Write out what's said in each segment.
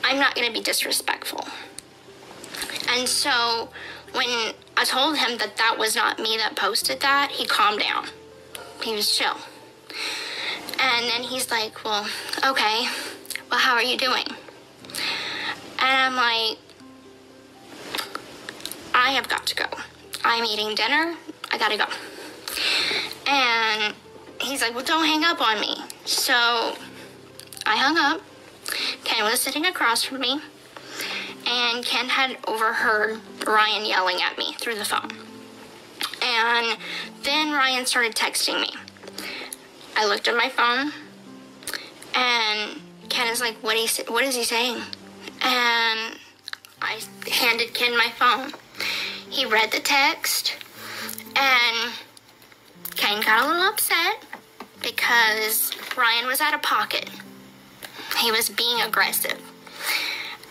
I'm not going to be disrespectful. And so when I told him that that was not me that posted that, he calmed down. He was chill. And then he's like, well, okay, well, how are you doing? And I'm like, I have got to go. I'm eating dinner. I gotta go. And he's like, well, don't hang up on me. So I hung up. Ken was sitting across from me. And Ken had overheard Ryan yelling at me through the phone. And then Ryan started texting me. I looked at my phone, and Ken is like, what is he saying? And I handed Ken my phone. He read the text, and Ken got a little upset because Ryan was out of pocket. He was being aggressive.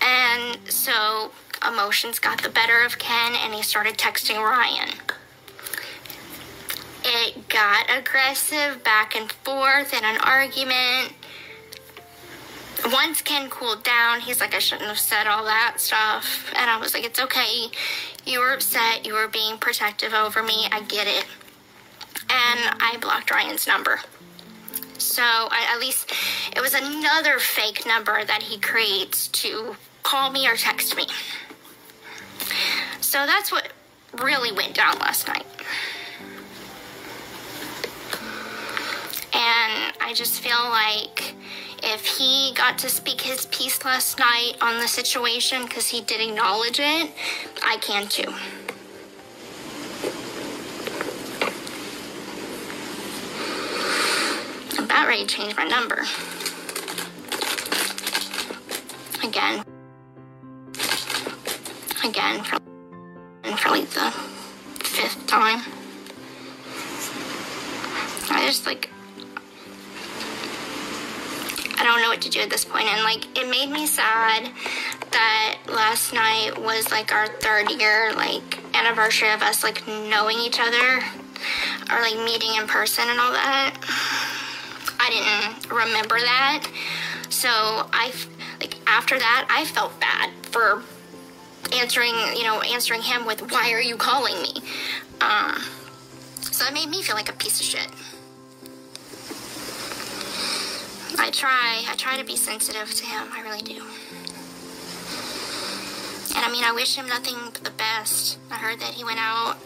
And so emotions got the better of Ken, and he started texting Ryan. It got aggressive, back and forth in an argument. Once Ken cooled down, he's like, I shouldn't have said all that stuff. And I was like, it's okay. You were upset. You were being protective over me. I get it. And I blocked Ryan's number. So at least it was another fake number that he creates to call me or text me. So that's what really went down last night. And I just feel like if he got to speak his piece last night on the situation, because he did acknowledge it, I can too. I'm about ready to change my number. Again, for like the 5th time. I don't know what to do at this point. And like, it made me sad that last night was like our 3rd year, like, anniversary of us like knowing each other, or like meeting in person and all that. I didn't remember that. So after that, I felt bad for answering him with, why are you calling me? So it made me feel like a piece of shit. I try to be sensitive to him. I really do. And I mean, I wish him nothing but the best. I heard that he went out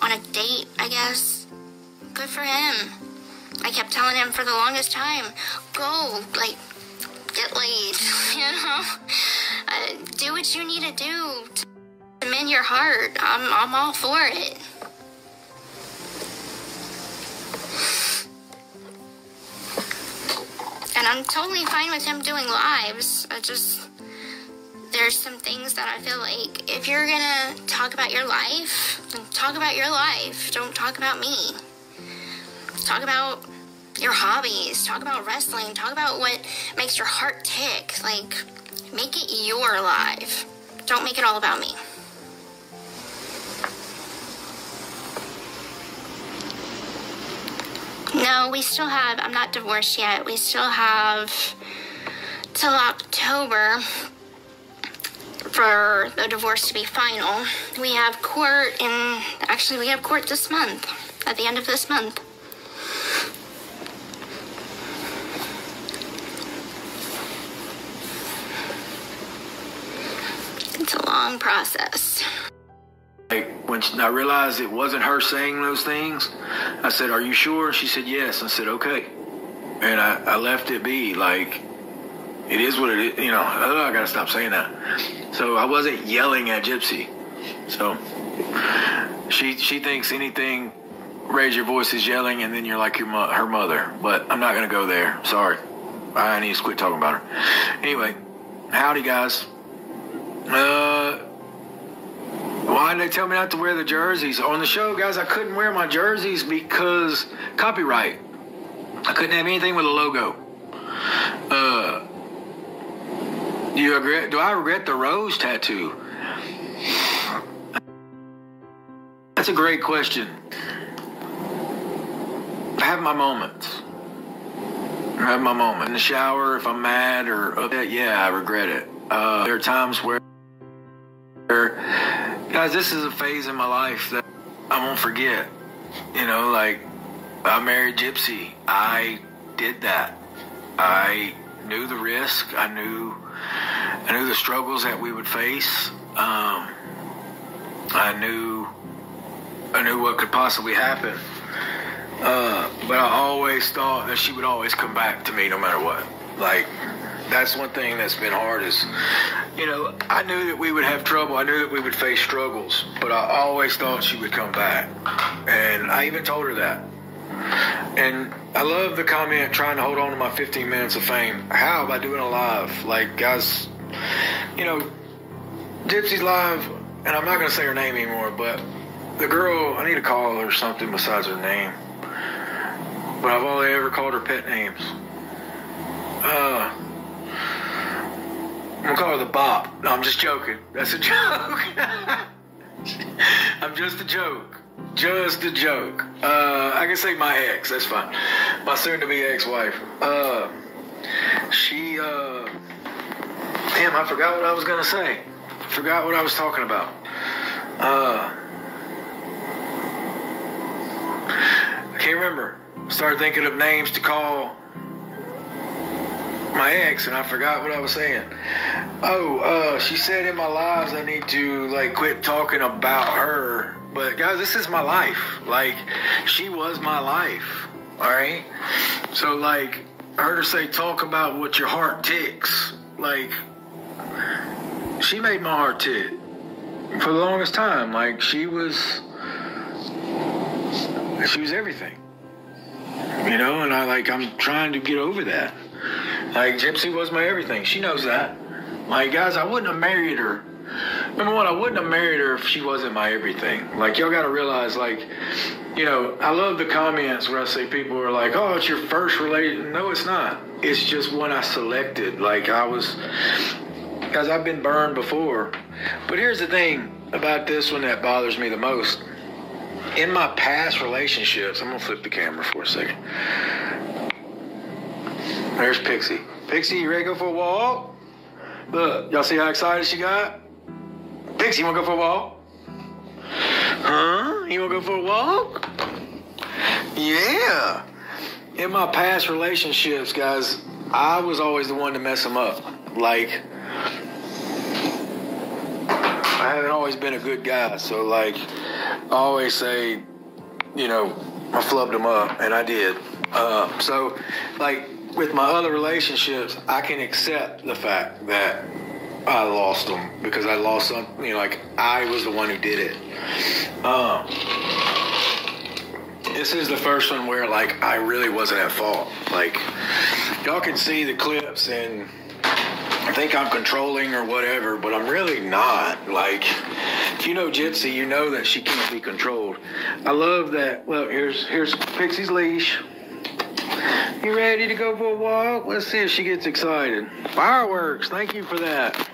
on a date, I guess. Good for him. I kept telling him for the longest time, go, like, get laid, do what you need to do to mend your heart. I'm all for it. And I'm totally fine with him doing lives. There's some things that I feel like, if you're gonna talk about your life, then talk about your life. Don't talk about me. Talk about your hobbies. Talk about wrestling. Talk about what makes your heart tick. Like, make it your life. Don't make it all about me. No, we still have, I'm not divorced yet. We still have till October for the divorce to be final. We have court we have court this month, at the end of this month. It's a long process. When I realized it wasn't her saying those things, I said, are you sure? She said, yes. I said, okay. And I left it be. Like, it is what it is. I got to stop saying that. So I wasn't yelling at Gypsy. So she thinks anything, raise your voice is yelling, and then you're like her mother. But I'm not going to go there. Sorry. I need to quit talking about her. Anyway, howdy, guys. Why did they tell me not to wear the jerseys? On the show, guys, I couldn't wear my jerseys because copyright. I couldn't have anything with a logo. Do I regret the rose tattoo? That's a great question. I have my moments. In the shower, if I'm mad or upset, yeah, I regret it. There are times where, guys, this is a phase in my life that I won't forget. You know, like, I married Gypsy. I did that. I knew the risk. I knew the struggles that we would face. I knew what could possibly happen. But I always thought that she would always come back to me no matter what. Like, that's one thing that's been hard is, you know, I knew that we would have trouble. I knew that we would face struggles, but I always thought she would come back. And I even told her that. And I love the comment, trying to hold on to my 15 minutes of fame. How? By doing a live. Like, guys, you know, Gypsy's live, and I'm not going to say her name anymore, but the girl, I need to call her something besides her name. But I've only ever called her pet names. I'm going to call her the Bop. No, I'm just joking. That's a joke. I'm just a joke. Just a joke. I can say my ex. That's fine. My soon-to-be ex-wife. She, damn, I forgot what I was going to say. Forgot what I was talking about. I can't remember. Started thinking of names to call my ex, and I forgot what I was saying. She said in my lives I need to, like, quit talking about her. But, guys, this is my life. Like, she was my life. All right? So, like, I heard her say, talk about what your heart ticks. Like, she made my heart tick for the longest time. Like, she was everything. You know, and I'm trying to get over that. Like, Gypsy was my everything. She knows that. Like, guys, I wouldn't have married her. Number one, I wouldn't have married her if she wasn't my everything. Like, y'all got to realize, like, you know, I love the comments where I say people are like, oh, it's your first relation. No, it's not. It's just one I selected. Like, guys, I've been burned before. But here's the thing about this one that bothers me the most. In my past relationships, I'm going to flip the camera for a second. There's Pixie. Pixie, you ready to go for a walk? Look, y'all see how excited she got? Pixie, you want to go for a walk? Huh? You want to go for a walk? Yeah. In my past relationships, guys, I was always the one to mess them up. Like, I haven't always been a good guy, so, like, I always say, you know, I flubbed them up, and I did. So, like, with my other relationships, I can accept the fact that I lost them because I lost something, you know, like, I was the one who did it. This is the first one where, like, I really wasn't at fault. Like, y'all can see the clips and I think I'm controlling or whatever, but I'm really not. Like, if you know Gypsy, you know that she can't be controlled. I love that. Look, here's Pixie's leash. You ready to go for a walk? Let's see if she gets excited. Fireworks. Thank you for that.